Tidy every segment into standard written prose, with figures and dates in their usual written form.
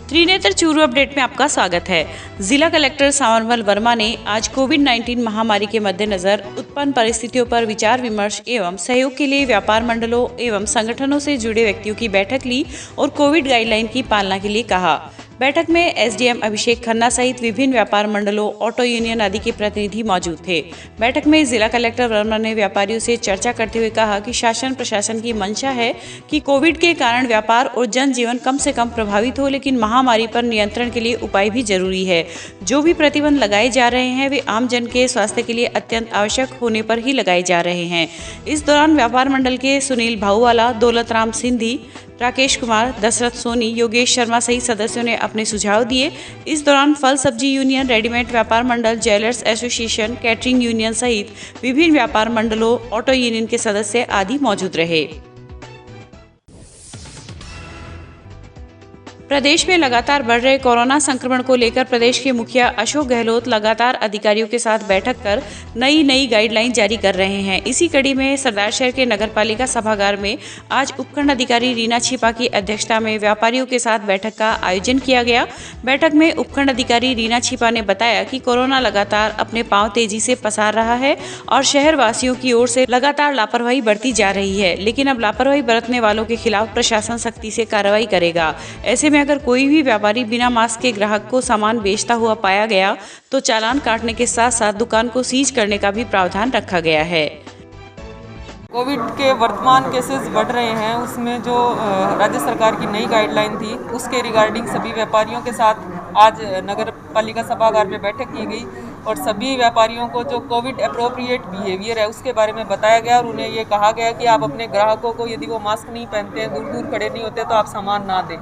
Trinetra Churu update में आपका स्वागत है। जिला कलेक्टर सांवरमल वर्मा ने आज कोविड-19 महामारी के मद्देनजर उत्पन्न परिस्थितियों पर विचार विमर्श एवं सहयोग के लिए व्यापार मंडलों एवं संगठनों से जुड़े व्यक्तियों की बैठक ली और कोविड गाइडलाइन की पालना के लिए कहा। बैठक में एसडीएम अभिषेक खन्ना सहित विभिन्न व्यापार मंडलों, ऑटो यूनियन आदि के प्रतिनिधि मौजूद थे। बैठक में जिला कलेक्टर वर्मा ने व्यापारियों से चर्चा करते हुए कहा कि शासन प्रशासन की मंशा है कि कोविड के कारण व्यापार और जनजीवन कम से कम प्रभावित हो, लेकिन महामारी पर नियंत्रण के लिए उपाय भी जरूरी है। जो भी प्रतिबंध लगाए जा रहे हैं वे आम जन के स्वास्थ्य के लिए अत्यंत आवश्यक होने पर ही लगाए जा रहे हैं। इस दौरान व्यापार मंडल के सुनील भाऊवाला, दौलत राम सिंधी, राकेश कुमार, दशरथ सोनी, योगेश शर्मा सहित सदस्यों ने अपने सुझाव दिए। इस दौरान फल सब्जी यूनियन, रेडीमेड व्यापार मंडल, ज्वेलर्स एसोसिएशन, कैटरिंग यूनियन सहित विभिन्न व्यापार मंडलों, ऑटो यूनियन के सदस्य आदि मौजूद रहे। प्रदेश में लगातार बढ़ रहे कोरोना संक्रमण को लेकर प्रदेश के मुखिया अशोक गहलोत लगातार अधिकारियों के साथ बैठक कर नई गाइडलाइन जारी कर रहे हैं। इसी कड़ी में सरदार शहर के नगरपालिका सभागार में आज उपखंड अधिकारी रीना छिपा की अध्यक्षता में व्यापारियों के साथ बैठक का आयोजन किया गया। बैठक में उपखंड अधिकारी रीना छिपा ने बताया कि कोरोना लगातार अपने पांव तेजी से पसार रहा है और शहर वासियों की ओर से लगातार लापरवाही बढ़ती जा रही है, लेकिन अब लापरवाही बरतने वालों के खिलाफ प्रशासन सख्ती से कार्रवाई करेगा। ऐसे में अगर कोई भी व्यापारी बिना मास्क के ग्राहक को सामान बेचता हुआ पाया गया तो चालान काटने के साथ साथ दुकान को सीज करने का भी प्रावधान रखा गया है। कोविड के वर्तमान केसेस बढ़ रहे हैं, उसमें जो राज्य सरकार की नई गाइडलाइन थी उसके रिगार्डिंग सभी व्यापारियों के साथ आज नगर पालिका सभागार में बैठक की गई और सभी व्यापारियों को जो कोविड अप्रोप्रिएट बिहेवियर है उसके बारे में बताया गया और उन्हें ये कहा गया कि आप अपने ग्राहकों को यदि वो मास्क नहीं पहनते हैं, दूर खड़े नहीं होते तो आप सामान ना दें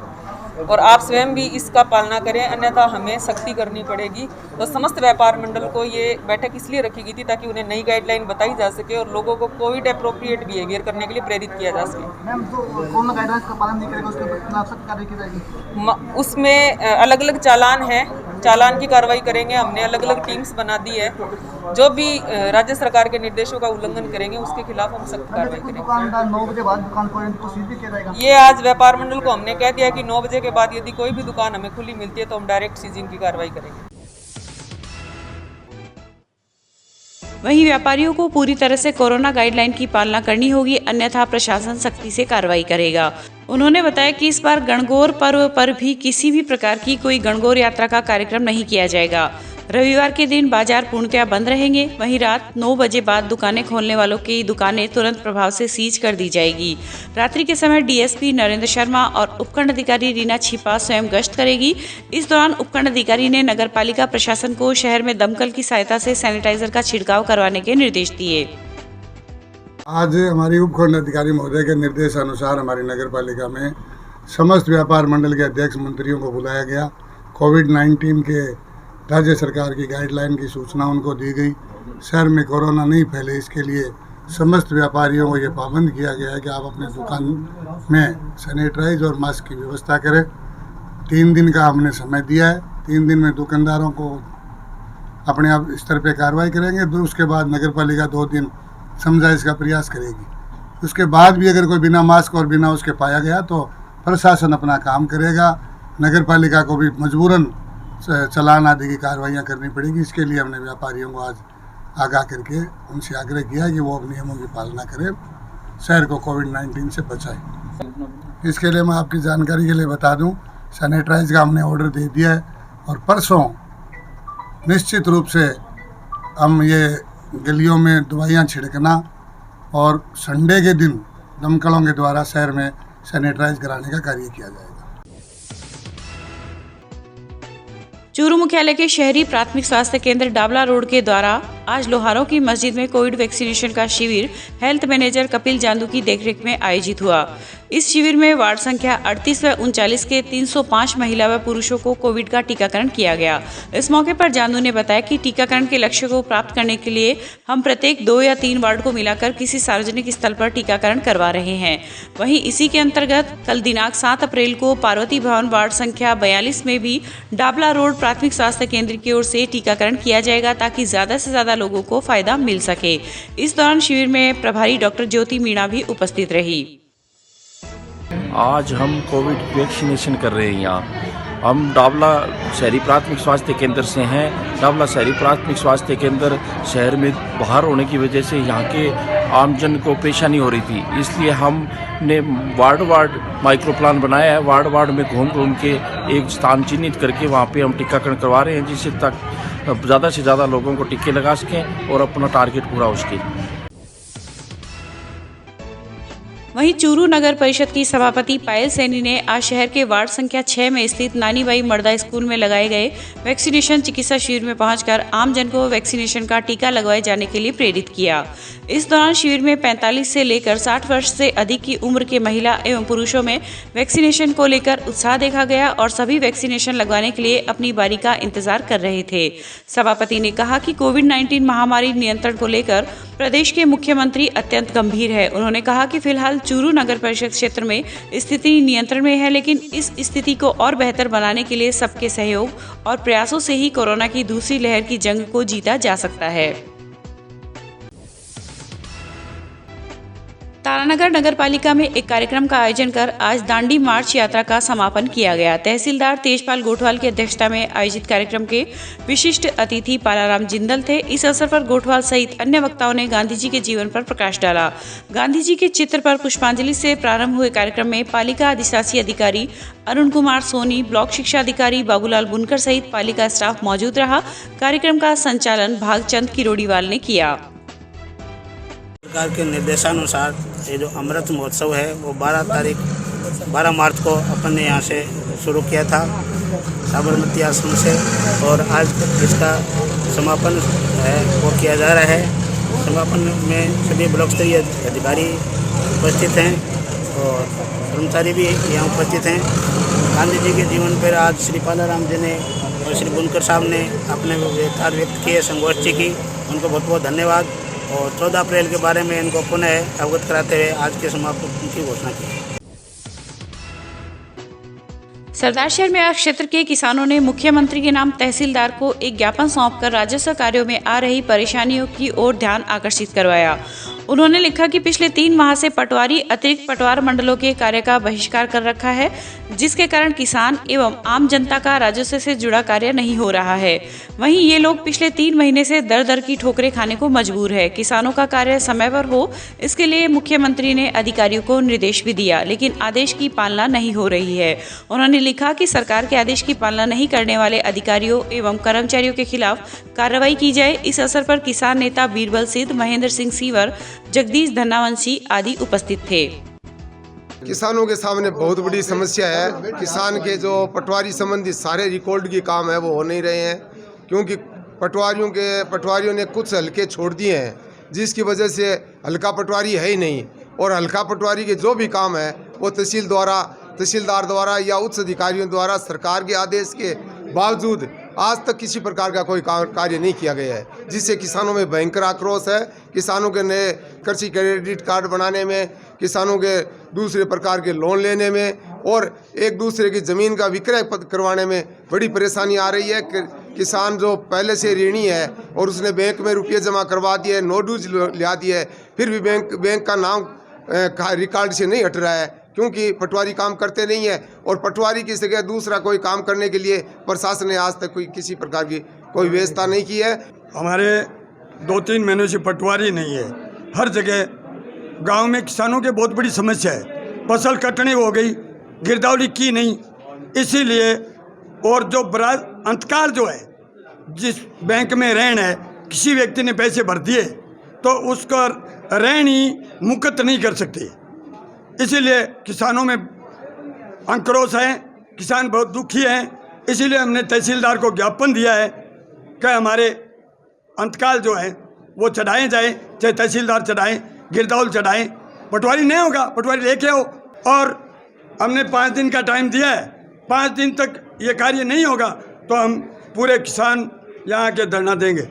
और आप स्वयं भी इसका पालना करें, अन्यथा हमें सख्ती करनी पड़ेगी। तो समस्त व्यापार मंडल को ये बैठक इसलिए रखी गई थी ताकि उन्हें नई गाइडलाइन बताई जा सके और लोगों को कोविड अप्रोप्रिएट बिहेवियर करने के लिए प्रेरित किया जा सके। मैम, जो कोरोना गाइडलाइंस का पालन नहीं करेगा उसके ऊपर सख्त कार्रवाई की जाएगी। उसमें अलग अलग चालान है, चालान की कार्रवाई करेंगे। हमने अलग अलग टीम्स बना दी है, जो भी राज्य सरकार के निर्देशों का उल्लंघन करेंगे उसके खिलाफ हम सख्त कार्रवाई करेंगे। दुकानदार 9 बजे बाद दुकान को सीज भी किया जाएगा। ये आज व्यापार मंडल को हमने कह दिया कि 9 बजे के बाद यदि कोई भी दुकान हमें खुली मिलती है तो हम डायरेक्ट सीजिंग की कार्रवाई करेंगे। वहीं व्यापारियों को पूरी तरह से कोरोना गाइडलाइन की पालना करनी होगी, अन्यथा प्रशासन सख्ती से कार्रवाई करेगा। उन्होंने बताया कि इस बार गणगौर पर्व पर भी किसी भी प्रकार की कोई गणगौर यात्रा का कार्यक्रम नहीं किया जाएगा। रविवार के दिन बाजार पूर्णतया बंद रहेंगे। वहीं रात 9 बजे बाद दुकानें खोलने वालों की दुकानें तुरंत प्रभाव से सीज कर दी जाएगी। रात्रि के समय डीएसपी नरेंद्र शर्मा और उपखंड अधिकारी रीना छिपा स्वयं गश्त करेगी। इस दौरान उपखंड अधिकारी ने नगरपालिका प्रशासन को शहर में दमकल की सहायता से सैनिटाइजर का छिड़काव करवाने के निर्देश दिए। आज हमारी उपखंड अधिकारी महोदय के निर्देशानुसार हमारी नगरपालिका में समस्त व्यापार मंडल के अध्यक्ष मंत्रियों को बुलाया गया। कोविड-19 के राज्य सरकार की गाइडलाइन की सूचना उनको दी गई। शहर में कोरोना नहीं फैले इसके लिए समस्त व्यापारियों को ये पाबंद किया गया है कि आप अपने दुकान में सैनिटाइज और मास्क की व्यवस्था करें। 3 दिन का हमने समय दिया है। 3 दिन में दुकानदारों को अपने आप स्तर पे कार्रवाई करेंगे। उसके बाद नगरपालिका 2 दिन समझाइश का प्रयास करेगी। उसके बाद भी अगर कोई बिना मास्क और बिना उसके पाया गया तो प्रशासन अपना काम करेगा। नगरपालिका को भी मजबूरन चालान आदि की कार्रवाइयाँ करनी पड़ेगी। इसके लिए हमने व्यापारियों को आज आगाह करके उनसे आग्रह किया कि वो नियमों की पालना करें, शहर को कोविड-19 से बचाएं। इसके लिए मैं आपकी जानकारी के लिए बता दूं, सैनिटाइज का हमने ऑर्डर दे दिया है और परसों निश्चित रूप से हम ये गलियों में दवाइयाँ छिड़कना और संडे के दिन दमकलों के द्वारा शहर में सैनिटाइज कराने का कार्य किया जाएगा। चूरू मुख्यालय के शहरी प्राथमिक स्वास्थ्य केंद्र डाबला रोड के द्वारा आज लोहारों की मस्जिद में कोविड वैक्सीनेशन का शिविर हेल्थ मैनेजर कपिल जांदू की देखरेख में आयोजित हुआ। इस शिविर में वार्ड संख्या 38 व 39 के 305 महिला व पुरुषों को कोविड का टीकाकरण किया गया। इस मौके पर जांदू ने बताया कि टीकाकरण के लक्ष्य को प्राप्त करने के लिए हम प्रत्येक 2 या 3 वार्ड को मिलाकर किसी सार्वजनिक स्थल पर टीकाकरण करवा रहे हैं। वहीं इसी के अंतर्गत कल दिनांक 7 अप्रैल को पार्वती भवन वार्ड संख्या 42 में भी डाबला रोड प्राथमिक स्वास्थ्य केंद्र की ओर से टीकाकरण किया जाएगा ताकि ज्यादा से ज्यादा लोगों को फायदा मिल सके। इस दौरान शिविर में प्रभारी डॉक्टर ज्योति मीणा भी उपस्थित रही। आज हम कोविड वैक्सीनेशन कर रहे हैं यहाँ हम डावला शहरी प्राथमिक स्वास्थ्य केंद्र से हैं। डावला शहरी प्राथमिक स्वास्थ्य केंद्र शहर में बाहर होने की वजह से यहाँ के आमजन को परेशानी हो रही थी, इसलिए हमने वार्ड माइक्रो प्लान बनाया है। वार्ड में घूम के एक स्थान चिन्हित करके वहाँ पे हम टीकाकरण करवा रहे हैं, जिससे तक ज़्यादा से ज़्यादा लोगों को टीके लगा सकें और अपना टारगेट पूरा हो सके। वहीं चूरू नगर परिषद की सभापति पायल सैनी ने आज शहर के वार्ड संख्या 6 में स्थित नानीबाई मर्दा स्कूल में लगाए गए वैक्सीनेशन चिकित्सा शिविर में पहुंचकर आमजन को वैक्सीनेशन का टीका लगवाए जाने के लिए प्रेरित किया। इस दौरान शिविर में 45 से लेकर 60 वर्ष से अधिक की उम्र के महिला एवं पुरुषों में वैक्सीनेशन को लेकर उत्साह देखा गया और सभी वैक्सीनेशन लगवाने के लिए अपनी बारी का इंतजार कर रहे थे। सभापति ने कहा कि कोविड-19 महामारी नियंत्रण को लेकर प्रदेश के मुख्यमंत्री अत्यंत गंभीर है। उन्होंने कहा कि फिलहाल चूरू नगर परिषद क्षेत्र में स्थिति नियंत्रण में है, लेकिन इस स्थिति को और बेहतर बनाने के लिए सबके सहयोग और प्रयासों से ही कोरोना की दूसरी लहर की जंग को जीता जा सकता है। तारानगर नगर पालिका में एक कार्यक्रम का आयोजन कर आज दांडी मार्च यात्रा का समापन किया गया। तहसीलदार तेजपाल गोठवाल की अध्यक्षता में आयोजित कार्यक्रम के विशिष्ट अतिथि पालाराम जिंदल थे। इस अवसर पर गोठवाल सहित अन्य वक्ताओं ने गांधी जी के जीवन पर प्रकाश डाला। गांधी जी के चित्र पर पुष्पांजलि से प्रारंभ हुए कार्यक्रम में पालिका अधिशासी अधिकारी अरुण कुमार सोनी, ब्लॉक शिक्षा अधिकारी बाबूलाल बुनकर सहित पालिका स्टाफ मौजूद रहा। कार्यक्रम का संचालन भागचंद किरोड़ीवाल ने किया। सरकार के निर्देशानुसार ये जो अमृत महोत्सव है वो 12 मार्च को अपन ने यहाँ से शुरू किया था साबरमती आश्रम से, और आज इसका समापन है वो किया जा रहा है। समापन में सभी ब्लॉक स्तरीय अधिकारी उपस्थित हैं और कर्मचारी भी यहाँ उपस्थित हैं। गांधी जी के जीवन पर आज श्री पालाराम जी ने और श्री बुनकर साहब ने अपने विचार व्यक्त किए, संगोष्ठी की, उनको बहुत बहुत धन्यवाद। और 14 अप्रैल के बारे में इनको पुनः अवगत कराते हुए आज के समापन की घोषणा की। सरदारशहर में आज क्षेत्र के किसानों ने मुख्यमंत्री के नाम तहसीलदार को एक ज्ञापन सौंपकर राजस्व कार्यों में आ रही परेशानियों की ओर ध्यान आकर्षित करवाया। उन्होंने लिखा कि पिछले 3 माह से पटवारी अतिरिक्त पटवार मंडलों के कार्य का बहिष्कार कर रखा है, जिसके कारण किसान एवं आम जनता का राजस्व से जुड़ा कार्य नहीं हो रहा है। वहीं ये लोग पिछले 3 महीने से दर की ठोकरें खाने को मजबूर है। किसानों का कार्य समय पर हो, इसके लिए मुख्यमंत्री ने अधिकारियों को निर्देश भी दिया, लेकिन आदेश की पालना नहीं हो रही है। उन्होंने लिखा कि सरकार के आदेश की पालना नहीं करने वाले अधिकारियों एवं कर्मचारियों के खिलाफ कार्रवाई की जाए। इस अवसर पर किसान नेता बीरबल सिद्ध, महेंद्र सिंह सीवर, जगदीश धन्नावंशी आदि उपस्थित थे। किसानों के सामने बहुत बड़ी समस्या है। किसान के जो पटवारी संबंधी सारे रिकॉर्ड के काम है वो हो नहीं रहे हैं, क्योंकि पटवारियों ने कुछ हल्के छोड़ दिए हैं, जिसकी वजह से हल्का पटवारी है ही नहीं। और हल्का पटवारी के जो भी काम है वो तहसीलदार द्वारा या उच्च अधिकारियों द्वारा सरकार के आदेश के बावजूद आज तक किसी प्रकार का कोई कार्य नहीं किया गया है, जिससे किसानों में भयंकर आक्रोश है। किसानों के नए कृषि क्रेडिट कार्ड बनाने में, किसानों के दूसरे प्रकार के लोन लेने में और एक दूसरे की ज़मीन का विक्रय करवाने में बड़ी परेशानी आ रही है। किसान जो पहले से ऋणी है और उसने बैंक में रुपये जमा करवा दिए, नो ड्यूज लिया दिए, फिर भी बैंक का नाम रिकॉर्ड से नहीं हट रहा है, क्योंकि पटवारी काम करते नहीं है। और पटवारी की जगह दूसरा कोई काम करने के लिए प्रशासन ने आज तक किसी प्रकार की कोई व्यवस्था नहीं की है। हमारे 2-3 महीनों से पटवारी नहीं है। हर जगह गांव में किसानों के बहुत बड़ी समस्या है। फसल कटनी हो गई, गिरदावरी की नहीं, इसीलिए। और जो बड़ा अंतकाल जो है, जिस बैंक में ऋण है, किसी व्यक्ति ने पैसे भर दिए तो उसका ऋण ही मुक्त नहीं कर सकते, इसीलिए किसानों में आक्रोश है। किसान बहुत दुखी हैं। इसीलिए हमने तहसीलदार को ज्ञापन दिया है कि हमारे अंतकाल जो है वो चढ़ाए जाए, चाहे तहसीलदार चढ़ाएं, गिरदावल चढ़ाएं। पटवारी नहीं होगा, पटवारी लेके आओ। और हमने 5 दिन का टाइम दिया है। 5 दिन तक ये कार्य नहीं होगा तो हम पूरे किसान यहाँ के धरना देंगे।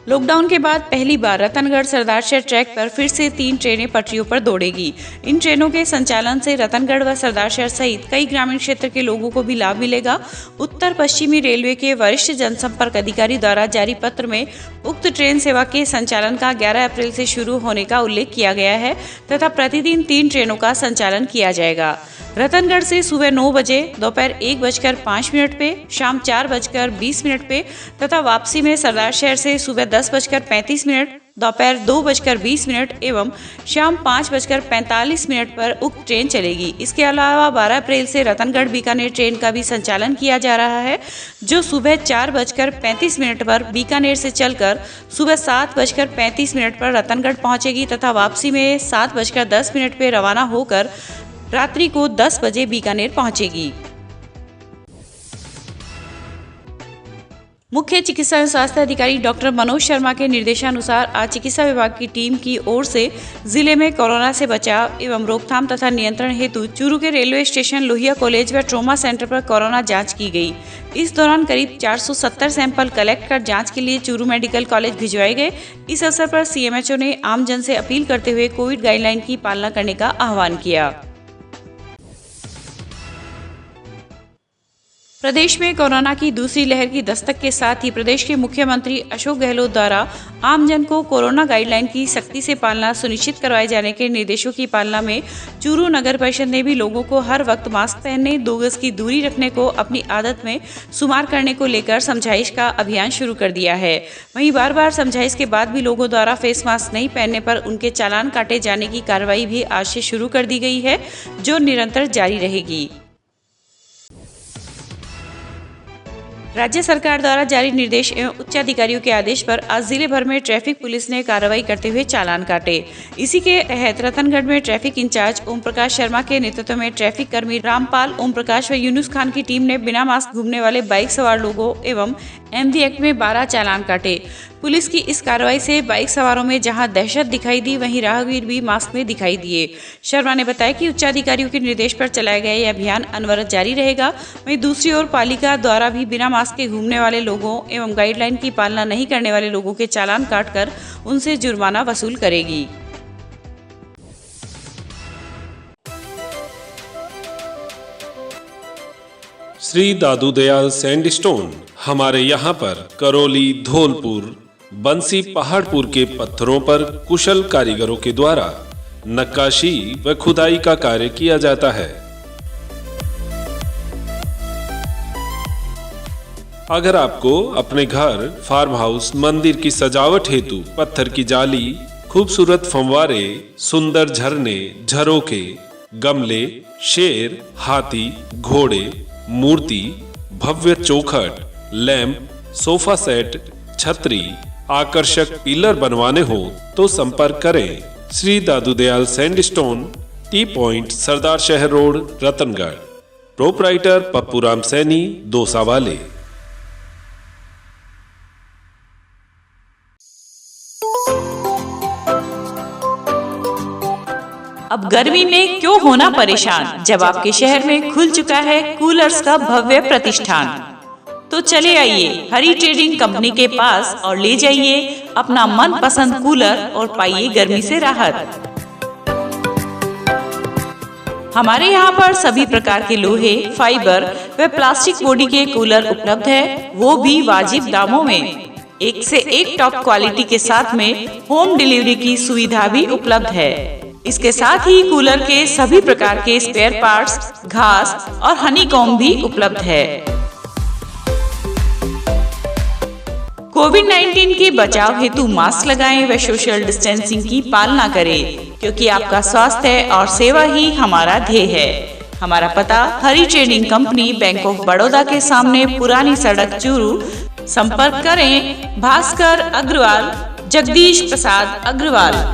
लॉकडाउन के बाद पहली बार रतनगढ़ सरदारशहर ट्रैक पर फिर से 3 ट्रेनें पटरियों पर दौड़ेगी। इन ट्रेनों के संचालन से रतनगढ़ व सरदारशहर सहित कई ग्रामीण क्षेत्र के लोगों को भी लाभ मिलेगा। उत्तर पश्चिमी रेलवे के वरिष्ठ जनसंपर्क अधिकारी द्वारा जारी पत्र में उक्त ट्रेन सेवा के संचालन का 11 अप्रैल से शुरू होने का उल्लेख किया गया है तथा प्रतिदिन 3 ट्रेनों का संचालन किया जाएगा। रतनगढ़ से सुबह 9 बजे, दोपहर 1:05 पे, शाम 4:20 पे तथा वापसी में सरदार शहर से सुबह 10:35, दोपहर 2:20 एवं शाम 5:45 पर उक्त ट्रेन चलेगी। इसके अलावा 12 अप्रैल से रतनगढ़ बीकानेर ट्रेन का भी संचालन किया जा रहा है, जो सुबह 4:35 पर बीकानेर से चलकर सुबह 7:35 पर रतनगढ़ पहुंचेगी तथा वापसी में 7:10 पे रवाना होकर रात्रि को 10 बजे बीकानेर पहुंचेगी। मुख्य चिकित्सा एवं स्वास्थ्य अधिकारी डॉक्टर मनोज शर्मा के निर्देशानुसार आज चिकित्सा विभाग की टीम की ओर से जिले में कोरोना से बचाव एवं रोकथाम तथा नियंत्रण हेतु चूरू के रेलवे स्टेशन, लोहिया कॉलेज व ट्रॉमा सेंटर पर कोरोना जांच की गई। इस दौरान करीब 470 सैंपल कलेक्ट कर जांच के लिए चूरू मेडिकल कॉलेज भिजवाए गए। इस अवसर पर सीएमएचओ ने आम जन से अपील करते हुए कोविड गाइडलाइन की पालना करने का आह्वान किया। प्रदेश में कोरोना की दूसरी लहर की दस्तक के साथ ही प्रदेश के मुख्यमंत्री अशोक गहलोत द्वारा आमजन को कोरोना गाइडलाइन की सख्ती से पालना सुनिश्चित करवाए जाने के निर्देशों की पालना में चूरू नगर परिषद ने भी लोगों को हर वक्त मास्क पहनने, 2 गज की दूरी रखने को अपनी आदत में शुमार करने को लेकर समझाइश का अभियान शुरू कर दिया है। वहीं बार बार समझाइश के बाद भी लोगों द्वारा फेस मास्क नहीं पहनने पर उनके चालान काटे जाने की कार्रवाई भी आज से शुरू कर दी गई है, जो निरंतर जारी रहेगी। राज्य सरकार द्वारा जारी निर्देश एवं उच्च अधिकारियों के आदेश पर आज जिले भर में ट्रैफिक पुलिस ने कार्रवाई करते हुए चालान काटे। इसी के तहत रतनगढ़ में ट्रैफिक इंचार्ज ओम प्रकाश शर्मा के नेतृत्व में ट्रैफिक कर्मी रामपाल, ओम प्रकाश व यूनुस खान की टीम ने बिना मास्क घूमने वाले बाइक सवार लोगों एवं MV एक्ट में 12 चालान काटे। पुलिस की इस कार्रवाई से बाइक सवारों में जहां दहशत दिखाई दी, वहीं राहगीर भी मास्क में दिखाई दिए। शर्मा ने बताया कि उच्चाधिकारियों के निर्देश पर चलाया गया यह अभियान अनवरत जारी रहेगा। वहीं दूसरी ओर पालिका द्वारा भी बिना मास्क के घूमने वाले लोगों एवं गाइडलाइन की पालना नहीं करने वाले लोगों के चालान काटकर उनसे जुर्माना वसूल करेगी। श्री दादू दयाल सैंडस्टोन हमारे यहाँ पर करौली, धौलपुर, बंसी, पहाड़पुर के पत्थरों पर कुशल कारीगरों के द्वारा नक्काशी व खुदाई का कार्य किया जाता है। अगर आपको अपने घर, फार्म हाउस, मंदिर की सजावट हेतु पत्थर की जाली, खूबसूरत फंवारे, सुंदर झरने, झरोके, गमले, शेर, हाथी, घोड़े, मूर्ति, भव्य चौखट, लैंप, सोफा सेट, छतरी, आकर्षक पिलर बनवाने हो तो संपर्क करें Shri Dadu Dayal sandstone, T point, सरदार शहर रोड, रतनगढ़। प्रोपराइटर पप्पू राम सैनी, दोसा वाले। अब गर्मी में क्यों होना परेशान, जब आपके शहर में खुल चुका है कूलर्स का भव्य प्रतिष्ठान। तो चले आइए हरी ट्रेडिंग कंपनी के पास और ले जाइए अपना मनपसंद कूलर और पाइए गर्मी से राहत। हमारे यहाँ पर सभी प्रकार के लोहे, फाइबर व प्लास्टिक बॉडी के कूलर उपलब्ध है, वो भी वाजिब दामों में। एक से एक टॉप क्वालिटी के साथ में होम डिलीवरी की सुविधा भी उपलब्ध है। इसके साथ ही कूलर के सभी प्रकार के स्पेयर पार्ट्स, घास और हनीकॉम्ब भी उपलब्ध है। कोविड-19 के बचाव हेतु मास्क लगाएं व सोशल डिस्टेंसिंग की पालना करें, क्योंकि आपका स्वास्थ्य और सेवा ही हमारा ध्येय है। हमारा पता Hari trading company, bank of Baroda के सामने, पुरानी सड़क, चूरू। संपर्क करें भास्कर अग्रवाल, जगदीश प्रसाद अग्रवाल।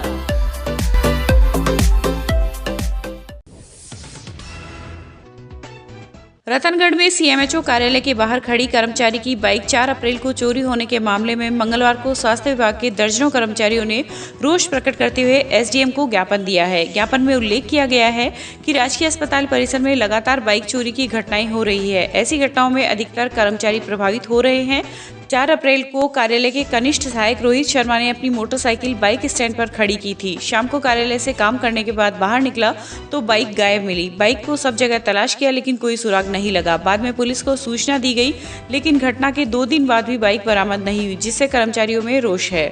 रतनगढ़ में सीएमएचओ कार्यालय के बाहर खड़ी कर्मचारी की बाइक 4 अप्रैल को चोरी होने के मामले में मंगलवार को स्वास्थ्य विभाग के दर्जनों कर्मचारियों ने रोष प्रकट करते हुए एसडीएम को ज्ञापन दिया है। ज्ञापन में उल्लेख किया गया है कि राजकीय अस्पताल परिसर में लगातार बाइक चोरी की घटनाएं हो रही है। ऐसी घटनाओं में अधिकतर कर्मचारी प्रभावित हो रहे हैं। 4 अप्रैल को कार्यालय के कनिष्ठ सहायक रोहित शर्मा ने अपनी मोटरसाइकिल बाइक स्टैंड पर खड़ी की थी। शाम को कार्यालय से काम करने के बाद बाहर निकला तो बाइक गायब मिली। बाइक को सब जगह तलाश किया लेकिन कोई सुराग नहीं लगा। बाद में पुलिस को सूचना दी गई, लेकिन घटना के 2 दिन बाद भी बाइक बरामद नहीं हुई, जिससे कर्मचारियों में रोष है।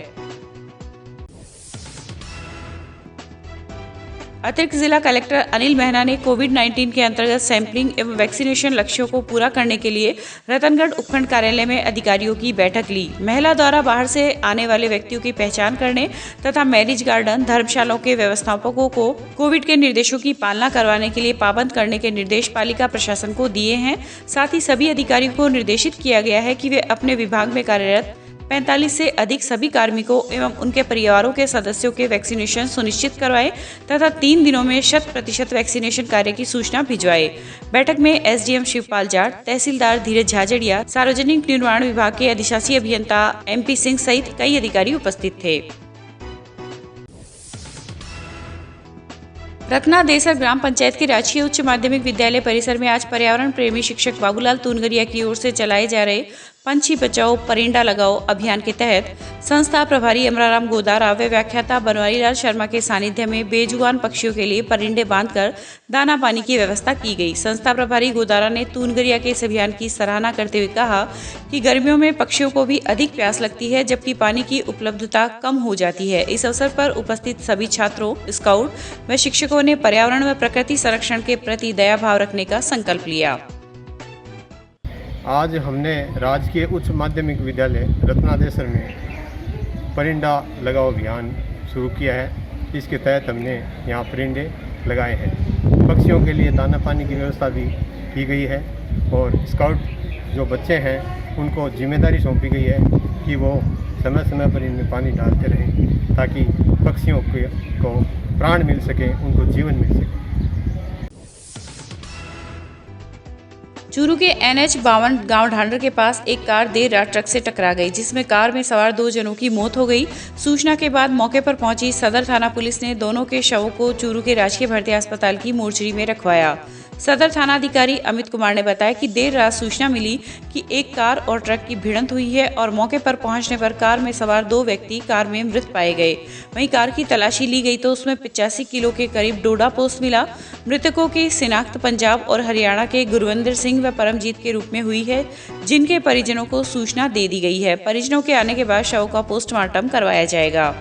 अतिरिक्त जिला कलेक्टर अनिल मेहना ने कोविड-19 के अंतर्गत सैंपलिंग एवं वैक्सीनेशन लक्ष्यों को पूरा करने के लिए रतनगढ़ उपखंड कार्यालय में अधिकारियों की बैठक ली। महिला द्वारा बाहर से आने वाले व्यक्तियों की पहचान करने तथा मैरिज गार्डन, धर्मशालाओं के व्यवस्थापकों को कोविड के निर्देशों की पालना करवाने के लिए पाबंद करने के निर्देश पालिका प्रशासन को दिए हैं। साथ ही सभी अधिकारियों को निर्देशित किया गया है कि वे अपने विभाग में कार्यरत 45 से अधिक सभी कार्मिकों एवं उनके परिवारों के सदस्यों के वैक्सीनेशन सुनिश्चित करवाएं तथा 3 दिनों में 100% वैक्सीनेशन कार्य की सूचना भिजवाएं। बैठक में एसडीएम शिवपाल जाट, तहसीलदार धीरज झाझड़िया, सार्वजनिक निर्माण विभाग के अधिशासी अभियंता MP सिंह सहित कई अधिकारी उपस्थित थे। रत्ना देसर ग्राम पंचायत के राजकीय उच्च माध्यमिक विद्यालय परिसर में आज पर्यावरण प्रेमी शिक्षक बाबूलाल तूनगरिया की ओर से चलाए जा रहे पंछी बचाओ परिंदा लगाओ अभियान के तहत संस्था प्रभारी अमराराम गोदारा व व्याख्याता बनवारीलाल शर्मा के सानिध्य में बेजुबान पक्षियों के लिए परिंदे बांधकर दाना पानी की व्यवस्था की गई। संस्था प्रभारी गोदारा ने तूनगरिया के इस अभियान की सराहना करते हुए कहा कि गर्मियों में पक्षियों को भी अधिक प्यास लगती है, जबकि पानी की उपलब्धता कम हो जाती है। इस अवसर पर उपस्थित सभी छात्रों, स्काउट व शिक्षकों ने पर्यावरण व प्रकृति संरक्षण के प्रति दया भाव रखने का संकल्प लिया। आज हमने राजकीय उच्च माध्यमिक विद्यालय रत्ना देसर में परिंदा लगाओ अभियान शुरू किया है। इसके तहत हमने यहाँ परिंदे लगाए हैं। पक्षियों के लिए दाना पानी की व्यवस्था भी की गई है और स्काउट जो बच्चे हैं उनको जिम्मेदारी सौंपी गई है कि वो समय समय पर इनमें पानी डालते रहें ताकि पक्षियों को प्राण मिल सके, उनको जीवन मिल सके। चूरू के NH 52 गांव ढांडर के पास एक कार देर रात ट्रक से टकरा गई, जिसमें कार में सवार 2 जनों की मौत हो गई। सूचना के बाद मौके पर पहुंची सदर थाना पुलिस ने दोनों के शवों को चूरू के राजकीय भर्ती अस्पताल की मोर्चरी में रखवाया। सदर थानाधिकारी अमित कुमार ने बताया कि देर रात सूचना मिली कि एक कार और ट्रक की भिड़ंत हुई है और मौके पर पहुंचने पर कार में सवार 2 व्यक्ति कार में मृत पाए गए। वहीं कार की तलाशी ली गई तो उसमें 85 किलो के करीब डोडा पोस्त मिला। मृतकों की शिनाख्त पंजाब और हरियाणा के गुरविंदर सिंह व परमजीत के रूप में हुई है, जिनके परिजनों को सूचना दे दी गई है। परिजनों के आने के बाद शव का पोस्टमार्टम करवाया जाएगा।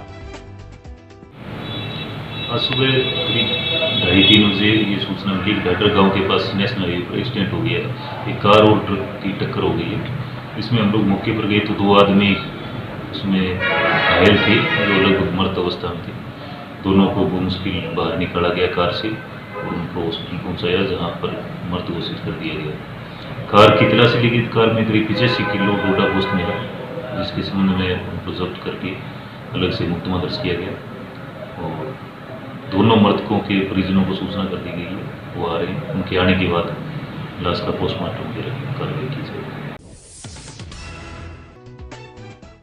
आज सुबह करीब 2:30 बजे ये सूचना मिली ढाडर गांव के पास नेशनल हाईवे पर एक्सीडेंट हो गया है। एक कार और ट्रक की टक्कर हो गई है। इसमें हम लोग मौके पर गए तो 2 आदमी उसमें घायल थे जो लगभग मृत अवस्था में थे। दोनों को मुश्किल बाहर निकाला गया कार से और उनको हॉस्पिटल पहुँचाया, जहाँ पर मृत घोषित कर दिया गया। कार की तलाशी ली गई, कार में करीब 85 किलो डोडा पोस्त मिला, जिसके संबंध में उनको जब्त करके अलग से मुकदमा दर्ज किया गया और दोनों मृतकों के परिजनों को सूचना कर दी गई है। वो आ रहे हैं, उनके आने के बाद लाश का पोस्टमार्टम कार्रवाई की जाएगी।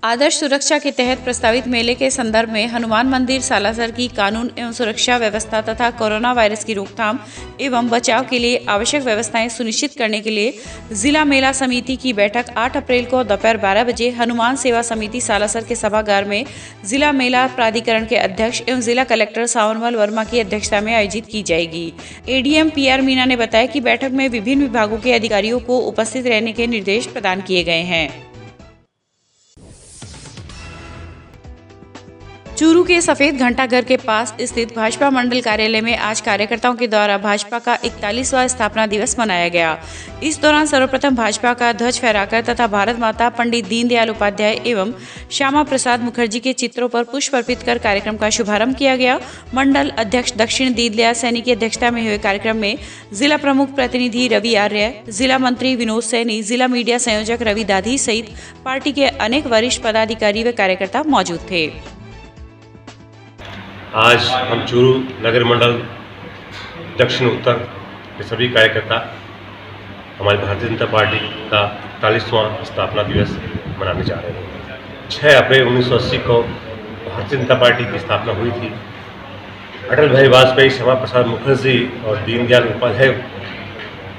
आदर्श सुरक्षा के तहत प्रस्तावित मेले के संदर्भ में हनुमान मंदिर सालासर की कानून एवं सुरक्षा व्यवस्था तथा कोरोना वायरस की रोकथाम एवं बचाव के लिए आवश्यक व्यवस्थाएं सुनिश्चित करने के लिए जिला मेला समिति की बैठक 8 अप्रैल को दोपहर 12 बजे हनुमान सेवा समिति सालासर के सभागार में जिला मेला प्राधिकरण के अध्यक्ष एवं जिला कलेक्टर सावनमल वर्मा की अध्यक्षता में आयोजित की जाएगी। ADM PR मीना ने बताया कि बैठक में विभिन्न विभागों के अधिकारियों को उपस्थित रहने के निर्देश प्रदान किए गए हैं। चूरू के सफेद घंटाघर के पास स्थित भाजपा मंडल कार्यालय में आज कार्यकर्ताओं के द्वारा भाजपा का 41वां स्थापना दिवस मनाया गया। इस दौरान सर्वप्रथम भाजपा का ध्वज फहराकर तथा भारत माता, पंडित दीनदयाल उपाध्याय एवं श्यामा प्रसाद मुखर्जी के चित्रों पर पुष्प अर्पित कर कार्यक्रम का शुभारंभ किया गया। मंडल अध्यक्ष दक्षिण दीनदयाल सैनी की अध्यक्षता में हुए कार्यक्रम में जिला प्रमुख प्रतिनिधि रवि आर्य, जिला मंत्री विनोद सैनी, जिला मीडिया संयोजक रवि दाधी सहित पार्टी के अनेक वरिष्ठ पदाधिकारी व कार्यकर्ता मौजूद थे। आज हम चूरू नगर मंडल दक्षिण उत्तर के सभी कार्यकर्ता हमारी भारतीय जनता पार्टी का 41वां स्थापना दिवस मनाने जा रहे हैं। 6 अप्रैल 1980 को भारतीय जनता पार्टी की स्थापना हुई थी। अटल बिहारी वाजपेयी, श्यामा प्रसाद मुखर्जी और दीनदयाल उपाध्याय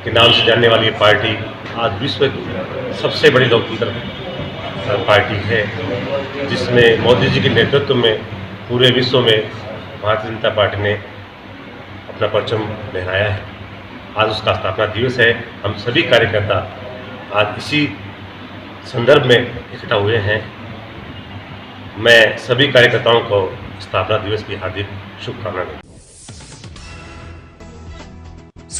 के नाम से जानने वाली ये पार्टी आज विश्व की सबसे बड़ी लोकतंत्र पार्टी है, जिसमें मोदी जी के नेतृत्व में पूरे विश्व में भारतीय जनता पार्टी ने अपना परचम लहराया है। आज उसका स्थापना दिवस है। हम सभी कार्यकर्ता आज इसी संदर्भ में इकट्ठा हुए हैं। मैं सभी कार्यकर्ताओं को स्थापना दिवस की हार्दिक शुभकामनाएं।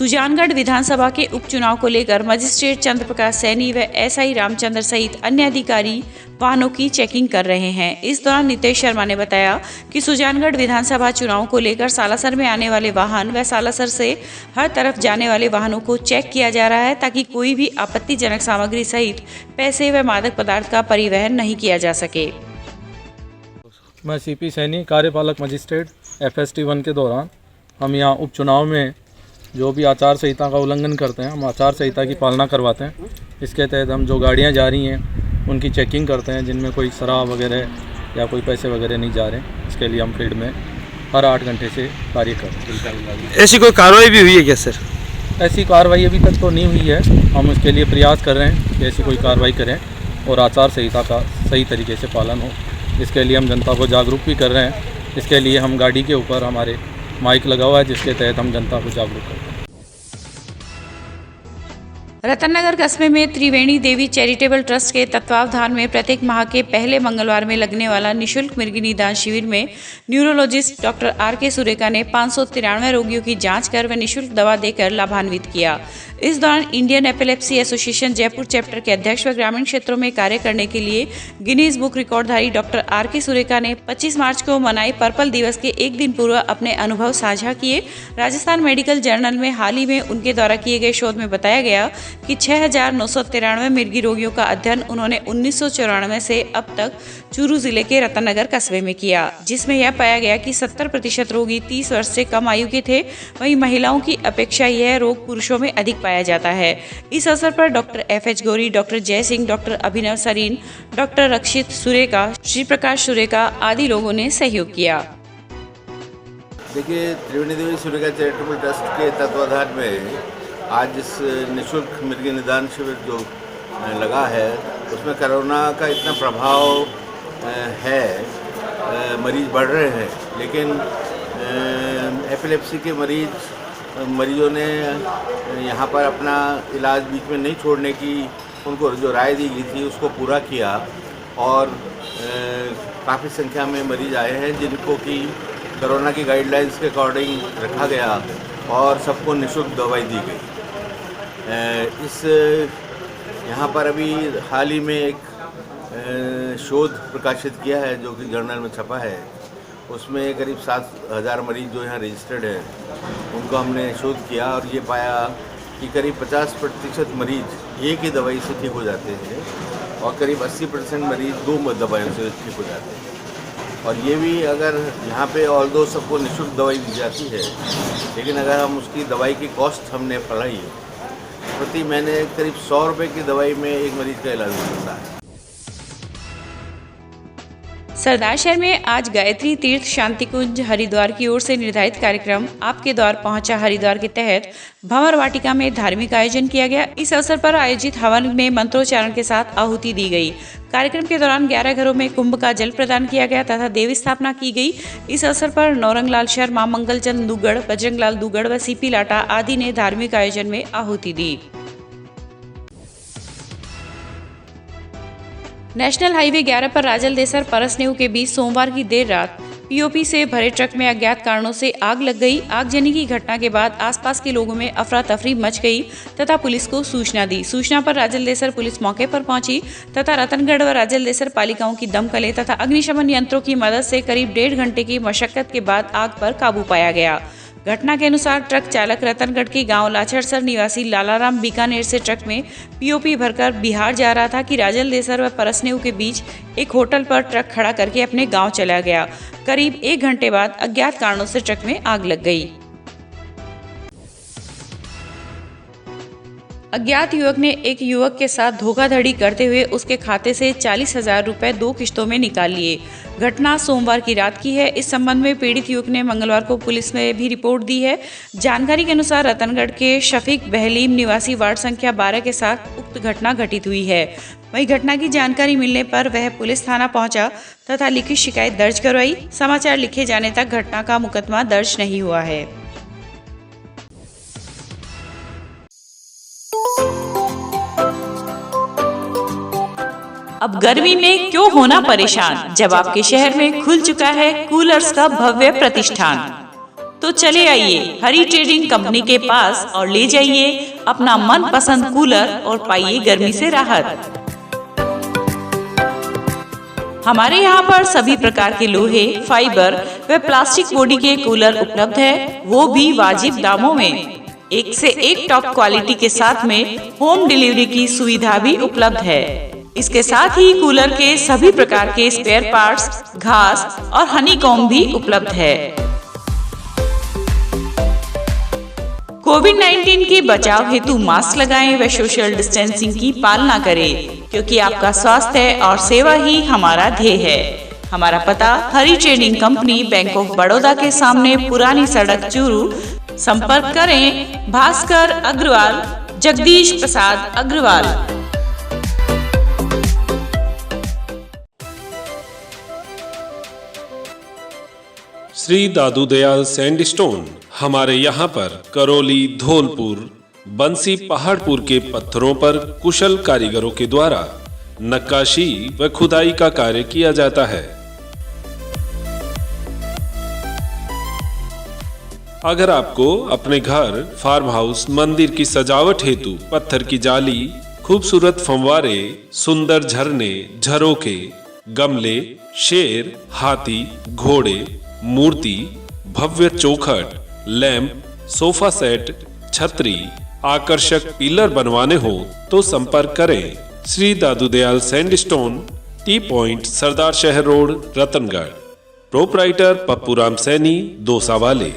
सुजानगढ़ विधानसभा के उपचुनाव को लेकर मजिस्ट्रेट चंद्र प्रकाश सैनी व एसआई रामचंद्र सहित अन्य अधिकारी वाहनों की चेकिंग कर रहे हैं। इस दौरान नितेश शर्मा ने बताया कि सुजानगढ़ विधानसभा चुनाव को लेकर सालासर में आने वाले वाहन व सालासर से हर तरफ जाने वाले वाहनों को चेक किया जा रहा है ताकि कोई भी आपत्तिजनक सामग्री सहित पैसे व मादक पदार्थ का परिवहन नहीं किया जा सके। मैं सीपी सैनी, कार्यपालक मजिस्ट्रेट FST 1 के दौरान हम यहाँ उपचुनाव में जो भी आचार संहिता का उल्लंघन करते हैं, हम आचार संहिता की पालना करवाते हैं। इसके तहत हम जो गाड़ियाँ जा रही हैं उनकी चेकिंग करते हैं, जिनमें कोई शराब वगैरह या कोई पैसे वगैरह नहीं जा रहे। इसके लिए हम फील्ड में हर 8 घंटे से कार्य करते हैं। ऐसी कोई कार्रवाई भी हुई है क्या सर? ऐसी कार्रवाई अभी तक तो नहीं हुई है। हम उसके लिए प्रयास कर रहे हैं कि ऐसी कोई कार्रवाई करें और आचार संहिता का सही तरीके से पालन हो। इसके लिए हम जनता को जागरूक भी कर रहे हैं। इसके लिए हम गाड़ी के ऊपर हमारे माइक लगा हुआ है, जिसके तहत हम जनता को जागरूक करते हैं। रतननगर कस्बे में त्रिवेणी देवी चैरिटेबल ट्रस्ट के तत्वावधान में प्रत्येक माह के पहले मंगलवार में लगने वाला निःशुल्क मिर्गी निदान शिविर में न्यूरोलॉजिस्ट डॉक्टर RK सुरेका ने 593 रोगियों की जांच कर व निःशुल्क दवा देकर लाभान्वित किया। इस दौरान Indian epilepsy association Jaipur chapter के अध्यक्ष व ग्रामीण क्षेत्रों में कार्य करने के लिए गिनीज बुक रिकॉर्डधारी डॉक्टर RK सुरेका ने 25 मार्च को मनाए पर्पल दिवस के एक दिन पूर्व अपने अनुभव साझा किए। राजस्थान मेडिकल जर्नल में हाल ही में उनके द्वारा किए गए शोध में बताया गया कि 6,993 मिर्गी रोगियों का अध्ययन उन्होंने 1994 से अब तक चूरू जिले के रतननगर कस्बे में किया, जिसमें यह पाया गया कि 70% रोगी 30 वर्ष से कम आयु के थे। वहीं महिलाओं की अपेक्षा यह रोग पुरुषों में अधिक पाया जाता है। इस अवसर पर डॉक्टर FH गौरी, डॉक्टर जय सिंह, डॉक्टर अभिनव सरीन, डॉक्टर रक्षित सुरेका, श्री प्रकाश सुरेका आदि लोगों ने सहयोग किया। देखिए, त्रिवेणी देवी सुरेका चैरिटेबल ट्रस्ट के तत्वाधान में आज इस निःशुल्क मिर्गी निदान शिविर जो लगा है, उसमें कोरोना का इतना प्रभाव है, मरीज बढ़ रहे हैं, लेकिन एपिलेप्सी के मरीजों ने यहाँ पर अपना इलाज बीच में नहीं छोड़ने की उनको जो राय दी गई थी उसको पूरा किया और काफ़ी संख्या में मरीज आए हैं जिनको कि कोरोना की गाइडलाइंस के अकॉर्डिंग रखा गया और सबको निःशुल्क दवाई दी गई। इस यहाँ पर अभी हाल ही में एक शोध प्रकाशित किया है जो कि जर्नल में छपा है। उसमें करीब 7,000 मरीज जो यहाँ रजिस्टर्ड हैं उनको हमने शोध किया और ये पाया कि करीब 50% मरीज एक ही दवाई से ठीक हो जाते हैं और करीब 80% मरीज 2 दवाइयों से ठीक हो जाते हैं। और ये भी अगर यहाँ पे ऑल्दो सबको निःशुल्क दवाई दी जाती है, लेकिन अगर हम उसकी दवाई की कॉस्ट हमने पढ़ाई, प्रति महीने करीब 100 रुपये की दवाई में एक मरीज का इलाज हो सकता है। सरदार शहर में आज गायत्री तीर्थ शांति कुंज हरिद्वार की ओर से निर्धारित कार्यक्रम आपके द्वार पहुंचा हरिद्वार के तहत भंवर वाटिका में धार्मिक आयोजन किया गया। इस अवसर पर आयोजित हवन में मंत्रोच्चारण के साथ आहुति दी गई। कार्यक्रम के दौरान 11 घरों में कुंभ का जल प्रदान किया गया तथा देवी स्थापना की गई। इस अवसर पर नौरंगलाल शर्मा, मंगलचंद दुगड़, बजरंगलाल दुगड़ व CP लाटा आदि ने धार्मिक आयोजन में आहुति दी। नेशनल हाईवे 11 पर राजलदेसर परसनेऊ के बीच सोमवार की देर रात POP से भरे ट्रक में अज्ञात कारणों से आग लग गई। आगजनी की घटना के बाद आसपास के लोगों में अफरा तफरी मच गई तथा पुलिस को सूचना दी। सूचना पर राजलदेसर पुलिस मौके पर पहुंची तथा रतनगढ़ व राजलदेसर पालिकाओं की दमकलें तथा अग्निशमन यंत्रों की मदद से करीब 1.5 घंटे की मशक्कत के बाद आग पर काबू पाया गया। घटना के अनुसार ट्रक चालक रतनगढ़ के गांव लाछड़सर निवासी लालाराम बीकानेर से ट्रक में POP भरकर बिहार जा रहा था कि राजलदेसर व परसनेऊ के बीच एक होटल पर ट्रक खड़ा करके अपने गांव चला गया। करीब 1 घंटे बाद अज्ञात कारणों से ट्रक में आग लग गई। अज्ञात युवक ने एक युवक के साथ धोखाधड़ी करते हुए उसके खाते से 40,000 रुपए 2 किश्तों में निकाल लिए। घटना सोमवार की रात की है। इस संबंध में पीड़ित युवक ने मंगलवार को पुलिस में भी रिपोर्ट दी है। जानकारी के अनुसार रतनगढ़ के शफीक बहलीम निवासी वार्ड संख्या 12 के साथ उक्त घटना घटित हुई है। वहीं घटना की जानकारी मिलने पर वह पुलिस थाना पहुंचा तथा लिखित शिकायत दर्ज करवाई। समाचार लिखे जाने तक घटना का मुकदमा दर्ज नहीं हुआ है। अब गर्मी में क्यों होना परेशान, जब आपके शहर में खुल चुका है कूलर्स का भव्य प्रतिष्ठान। तो चले आइए हरी ट्रेडिंग कंपनी के पास और ले जाइए अपना मनपसंद कूलर और पाइए गर्मी से राहत। हमारे यहाँ पर सभी प्रकार के लोहे, फाइबर व प्लास्टिक बॉडी के कूलर उपलब्ध है, वो भी वाजिब दामों में। एक से एक टॉप क्वालिटी के साथ में होम डिलीवरी की सुविधा भी उपलब्ध है। इसके साथ ही कूलर के सभी प्रकार के स्पेयर पार्ट्स, घास और हनीकॉम्ब भी उपलब्ध है। कोविड-19 के बचाव हेतु मास्क लगाएं व सोशल डिस्टेंसिंग की पालना करें, क्योंकि आपका स्वास्थ्य और सेवा ही हमारा ध्येय है। हमारा पता Hari trading company, bank of Baroda के सामने, पुरानी सड़क, चूरू। संपर्क करें भास्कर अग्रवाल, जगदीश प्रसाद अग्रवाल। श्री दादू दयाल सैंडस्टोन हमारे यहाँ पर करौली, धौलपुर, बंसी, पहाड़पुर के पत्थरों पर कुशल कारीगरों के द्वारा नक्काशी व खुदाई का कार्य किया जाता है। अगर आपको अपने घर, फार्म हाउस, मंदिर की सजावट हेतु पत्थर की जाली, खूबसूरत फंवारे, सुंदर झरने, झरोखे, गमले, शेर, हाथी, घोड़े, मूर्ति, भव्य चौखट, लैंप, सोफा सेट, छतरी, आकर्षक पिलर बनवाने हो तो संपर्क करें Shri Dadu Dayal sandstone, T point, सरदार शहर रोड, रतनगढ़। प्रोपराइटर पप्पूराम सैनी, दोसा वाले।